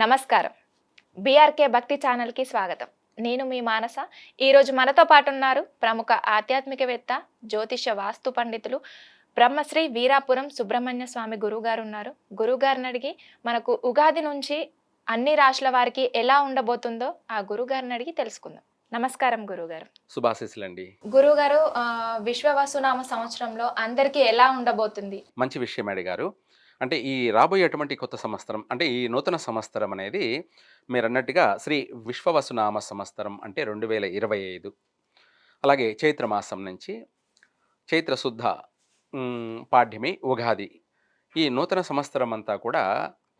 నమస్కారం. బీఆర్కే భక్తి ఛానల్‌కి స్వాగతం. నేను మీ మానస. ఈరోజు మనతో పాటు ఉన్నారు ప్రముఖ ఆధ్యాత్మికవేత్త, జ్యోతిష వాస్తు పండితులు బ్రహ్మశ్రీ వీరాపురం సుబ్రహ్మణ్య స్వామి గురువుగారు ఉన్నారు. గురువుగారిని అడిగి మనకు ఉగాది నుంచి అన్ని రాశుల వారికి ఎలా ఉండబోతుందో ఆ గురువుగారిని అడిగి తెలుసుకుందాం. నమస్కారం గురువుగారు. శుభాశీస్సులండి. గురువుగారు విశ్వవసునామ సంవత్సరంలో అందరికీ ఎలా ఉండబోతుంది? మంచి విషయం అడిగారు. అంటే ఈ రాబోయేటువంటి కొత్త సంవత్సరం అంటే ఈ నూతన సంవత్సరం అనేది మీరన్నట్టుగా శ్రీ విశ్వవసునామ సంవత్సరం అంటే 2025. అలాగే చైత్రమాసం నుంచి చైత్ర శుద్ధ పాడ్యమి ఉగాది. ఈ నూతన సంవత్సరం అంతా కూడా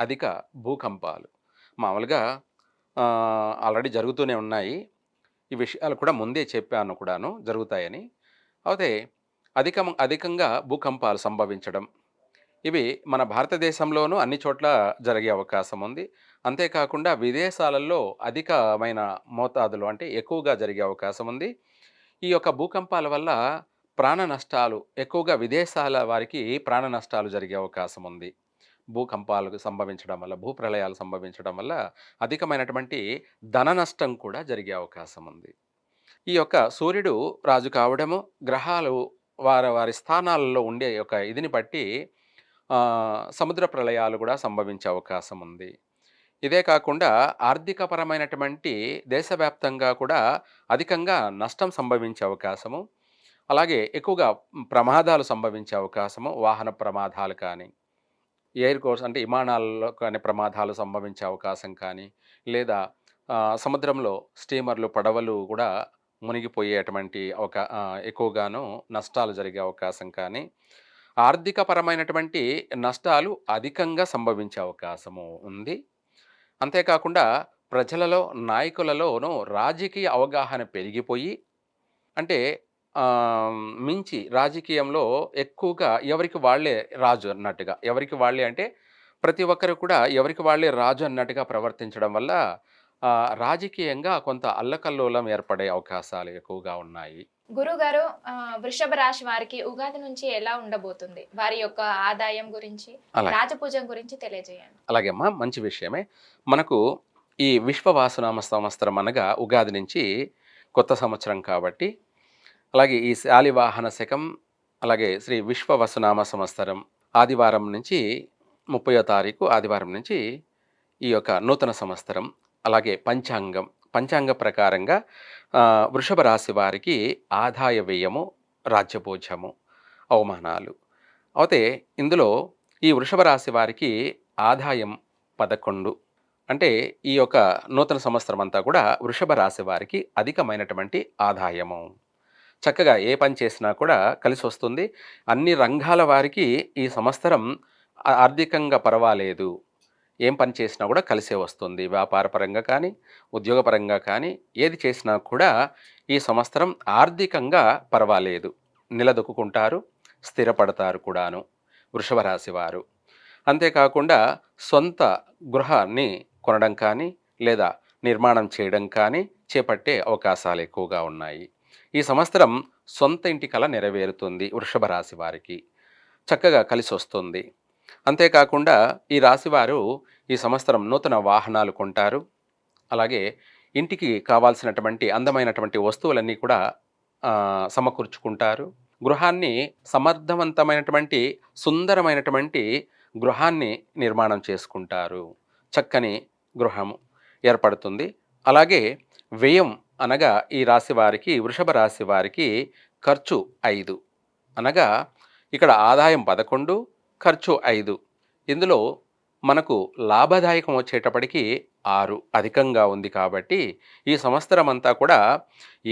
అధిక భూకంపాలు మామూలుగా ఆల్రెడీ జరుగుతూనే ఉన్నాయి. ఈ విషయాలు కూడా ముందే చెప్పాను కూడాను జరుగుతాయని. అయితే అధికంగా భూకంపాలు సంభవించడం ఇవి మన భారతదేశంలోనూ అన్ని చోట్ల జరిగే అవకాశం ఉంది. అంతేకాకుండా విదేశాలలో అధికమైన మోతాదులో అంటే ఎక్కువగా జరిగే అవకాశం ఉంది. ఈ యొక్క భూకంపాల వల్ల ప్రాణ నష్టాలు ఎక్కువగా విదేశాల వారికి ప్రాణ నష్టాలు జరిగే అవకాశం ఉంది. భూకంపాలు సంభవించడం వల్ల, భూప్రళయాలు సంభవించడం వల్ల అధికమైనటువంటి ధన నష్టం కూడా జరిగే అవకాశం ఉంది. ఈ యొక్క సూర్యుడు రాజు కావడము, గ్రహాలు వారి వారి స్థానాలలో ఉండే యొక్క ఇదిని బట్టి సముద్ర ప్రళయాలు కూడా సంభవించే అవకాశం ఉంది. ఇదే కాకుండా ఆర్థికపరమైనటువంటి దేశవ్యాప్తంగా కూడా అధికంగా నష్టం సంభవించే అవకాశము, అలాగే ఎక్కువగా ప్రమాదాలు సంభవించే అవకాశము, వాహన ప్రమాదాలు కానీ, ఎయిర్ కోర్స్ అంటే విమానాల్లో కానీ ప్రమాదాలు సంభవించే అవకాశం కానీ, లేదా సముద్రంలో స్టీమర్లు, పడవలు కూడా మునిగిపోయేటువంటి ఎక్కువగాను నష్టాలు జరిగే అవకాశం కానీ, ఆర్థికపరమైనటువంటి నష్టాలు అధికంగా సంభవించే అవకాశము ఉంది. అంతేకాకుండా ప్రజలలో, నాయకులలోనూ రాజకీయ అవగాహన పెరిగిపోయి అంటే మించి రాజకీయంలో ఎక్కువగా ఎవరికి వాళ్ళే రాజు అన్నట్టుగా, ఎవరికి వాళ్ళే అంటే ప్రతి ఒక్కరు కూడా ఎవరికి వాళ్ళే రాజు అన్నట్టుగా ప్రవర్తించడం వల్ల రాజకీయంగా కొంత అల్లకల్లోలం ఏర్పడే అవకాశాలు ఎక్కువగా ఉన్నాయి. గురుగారు, వృషభ రాశి వారికి ఉగాది నుంచి ఎలా ఉండబోతుంది? వారి యొక్క ఆదాయం గురించి, అలాగే రాజపూజం గురించి తెలియజేయండి. అలాగే అమ్మా, మంచి విషయమే. మనకు ఈ విశ్వవాసునామ సంవత్సరం అనగా ఉగాది నుంచి కొత్త సంవత్సరం కాబట్టి, అలాగే ఈ శాలివాహన శకం, అలాగే శ్రీ విశ్వవసునామ సంవత్సరం ఆదివారం నుంచి 30వ తారీఖు ఆదివారం నుంచి ఈ యొక్క నూతన సంవత్సరం, అలాగే పంచాంగ ప్రకారంగా వృషభ రాశి వారికి ఆదాయ వ్యయము, రాజ్యభోజము, అవమానాలు. అయితే ఇందులో ఈ వృషభ రాశి వారికి ఆదాయం 11. అంటే ఈ యొక్క నూతన సంవత్సరం అంతా కూడా వృషభ రాశి వారికి అధికమైనటువంటి ఆదాయము. చక్కగా ఏ పని చేసినా కూడా కలిసి వస్తుంది. అన్ని రంగాల వారికి ఈ సంవత్సరం ఆర్థికంగా పర్వాలేదు. ఏం పని చేసినా కూడా కలిసే వస్తుంది. వ్యాపారపరంగా కానీ, ఉద్యోగపరంగా కానీ ఏది చేసినా కూడా ఈ సంవత్సరం ఆర్థికంగా పర్వాలేదు. నిలదొక్కుంటారు, స్థిరపడతారు కూడాను వృషభ రాశి వారు. అంతేకాకుండా సొంత గృహాన్ని కొనడం కానీ, లేదా నిర్మాణం చేయడం కానీ చేపట్టే అవకాశాలు ఎక్కువగా ఉన్నాయి. ఈ సంవత్సరం సొంత ఇంటి కల నెరవేరుతుంది వృషభ రాశి వారికి. చక్కగా కలిసి వస్తుంది. అంతేకాకుండా ఈ రాశివారు ఈ సంవత్సరం నూతన వాహనాలు కొంటారు. అలాగే ఇంటికి కావాల్సినటువంటి అందమైనటువంటి వస్తువులన్నీ కూడా సమకూర్చుకుంటారు. గృహాన్ని సమర్థవంతమైనటువంటి సుందరమైనటువంటి గృహాన్ని నిర్మాణం చేసుకుంటారు. చక్కని గృహం ఏర్పడుతుంది. అలాగే వ్యయం అనగా ఈ రాశి వారికి, వృషభ రాశి వారికి ఖర్చు 5 అనగా ఇక్కడ ఆదాయం 11, ఖర్చు 5. ఇందులో మనకు లాభదాయకం వచ్చేటప్పటికి 6 అధికంగా ఉంది. కాబట్టి ఈ సంవత్సరం అంతా కూడా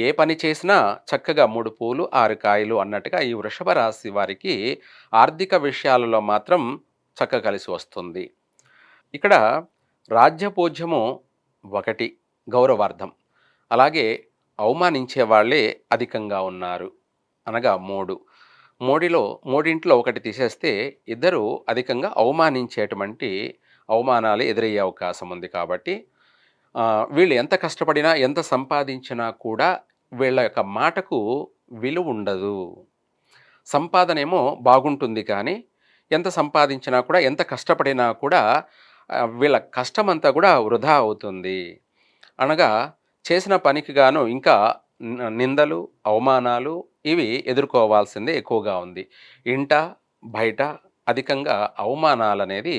ఏ పని చేసినా చక్కగా 3 పూలు 6 కాయలు అన్నట్టుగా ఈ వృషభ రాశి వారికి ఆర్థిక విషయాలలో మాత్రం చక్కగా కలిసి వస్తుంది. ఇక్కడ రాజ్యపూజ్యము 1, గౌరవార్థం. అలాగే అవమానించే వాళ్ళే అధికంగా ఉన్నారు అనగా 3. మూడింట్లో 1 తీసేస్తే 2 అధికంగా అవమానించేటువంటి అవమానాలు ఎదురయ్యే అవకాశం ఉంది. కాబట్టి వీళ్ళు ఎంత కష్టపడినా, ఎంత సంపాదించినా కూడా వీళ్ళ యొక్క మాటకు విలువ ఉండదు. సంపాదనేమో బాగుంటుంది కానీ ఎంత సంపాదించినా కూడా, ఎంత కష్టపడినా కూడా వీళ్ళ కష్టమంతా కూడా వృధా అవుతుంది. అనగా చేసిన పనికి గాను ఇంకా నిందలు, అవమానాలు ఇవి ఎదుర్కోవాల్సిందే ఎక్కువగా ఉంది. ఇంట, బయట అధికంగా అవమానాలనేది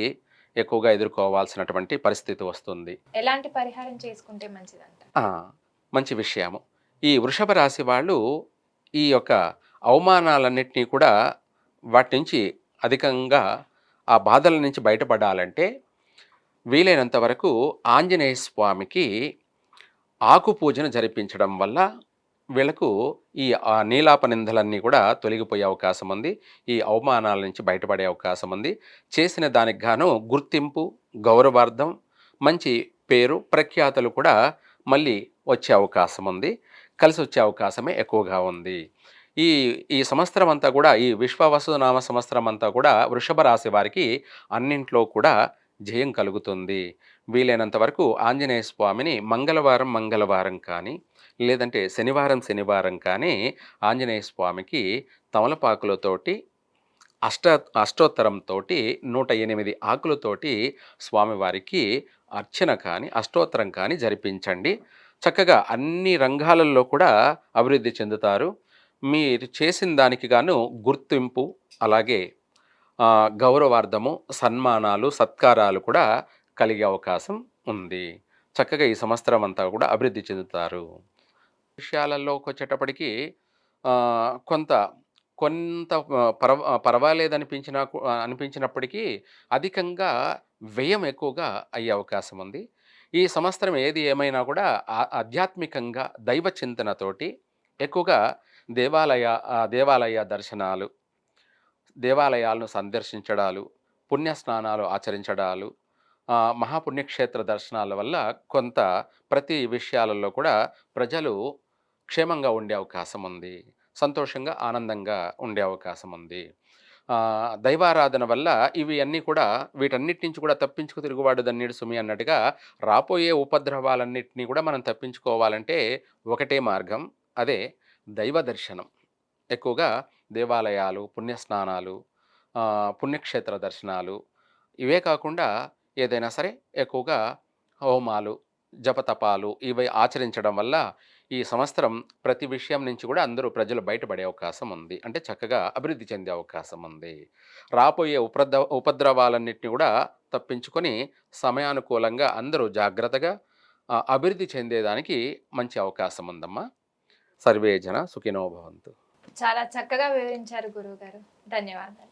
ఎక్కువగా ఎదుర్కోవాల్సినటువంటి పరిస్థితి వస్తుంది. ఎలాంటి పరిహారం చేసుకుంటే మంచిదంటారు? ఆ! మంచి విషయము. ఈ వృషభ రాశి వాళ్ళు ఈ యొక్క అవమానాలన్నిటిని కూడా వాటి నుంచి అధికంగా ఆ బాధల నుంచి బయటపడాలంటే వీలైనంత వరకు ఆంజనేయ స్వామికి ఆకు పూజను జరిపించడం వల్ల వీళ్ళకు ఈ నీలాప నిందలన్నీ కూడా తొలగిపోయే అవకాశం ఉంది. ఈ అవమానాల నుంచి బయటపడే అవకాశం ఉంది. చేసిన దానికి గాను గుర్తింపు, గౌరవార్థం, మంచి పేరు, ప్రఖ్యాతలు కూడా మళ్ళీ వచ్చే అవకాశం ఉంది. కలిసొచ్చే అవకాశమే ఎక్కువగా ఉంది. ఈ ఈ సంవత్సరం అంతా కూడా ఈ విశ్వవసునామ సంవత్సరం అంతా కూడా వృషభ రాశి వారికి అన్నింట్లో కూడా జయం కలుగుతుంది. వీలైనంత వరకు ఆంజనేయ స్వామిని మంగళవారం, మంగళవారం కానీ, లేదంటే శనివారం, శనివారం కానీ ఆంజనేయ స్వామికి తమలపాకులతోటి అష్ట అష్టోత్తరంతోటి 108 ఆకులతోటి స్వామివారికి అర్చన కానీ, అష్టోత్తరం కానీ జరిపించండి. చక్కగా అన్ని రంగాలలో కూడా అభివృద్ధి చెందుతారు. మీరు చేసిన దానికి గాను గుర్తింపు, అలాగే గౌరవార్థము, సన్మానాలు, సత్కారాలు కూడా కలిగే అవకాశం ఉంది. చక్కగా ఈ సంవత్సరం అంతా కూడా అభివృద్ధి చెందుతారు. విషయాలలోకొచ్చేటప్పటికి కొంత కొంత అనిపించినప్పటికీ అధికంగా వ్యయం ఎక్కువగా అయ్యే అవకాశం ఉంది. ఈ సంవత్సరం ఏది ఏమైనా కూడా ఆధ్యాత్మికంగా దైవ చింతనతోటి ఎక్కువగా దేవాలయ దర్శనాలు, దేవాలయాలను సందర్శించడాలు, పుణ్యస్నానాలు ఆచరించడాలు, మహాపుణ్యక్షేత్ర దర్శనాల వల్ల కొంత ప్రతి విషయాలలో కూడా ప్రజలు క్షేమంగా ఉండే అవకాశం ఉంది. సంతోషంగా, ఆనందంగా ఉండే అవకాశం ఉంది. దైవారాధన వల్ల ఇవి అన్నీ కూడా వీటన్నిటి నుంచి కూడా తప్పించుకు తిరుగువాడు దన్నీడు సుమి అన్నట్టుగా రాబోయే ఉపద్రవాలన్నిటినీ కూడా మనం తప్పించుకోవాలంటే ఒకటే మార్గం. అదే దైవ దర్శనం. ఎక్కువగా దేవాలయాలు, పుణ్యస్నానాలు, పుణ్యక్షేత్ర దర్శనాలు ఇవే కాకుండా ఏదైనా సరే ఎక్కువగా హోమాలు, జపతపాలు ఇవి ఆచరించడం వల్ల ఈ సంవత్సరం ప్రతి విషయం నుంచి కూడా అందరూ ప్రజలు బయటపడే అవకాశం ఉంది. అంటే చక్కగా అభివృద్ధి చెందే అవకాశం ఉంది. రాబోయే ఉపద్రవాలన్నిటిని కూడా తప్పించుకొని సమయానుకూలంగా అందరూ జాగ్రత్తగా అభివృద్ధి చెందేదానికి మంచి అవకాశం ఉందమ్మా. సర్వే జన సుఖినో భవంతు. చాలా చక్కగా వివరించారు గురువుగారు. ధన్యవాదాలు.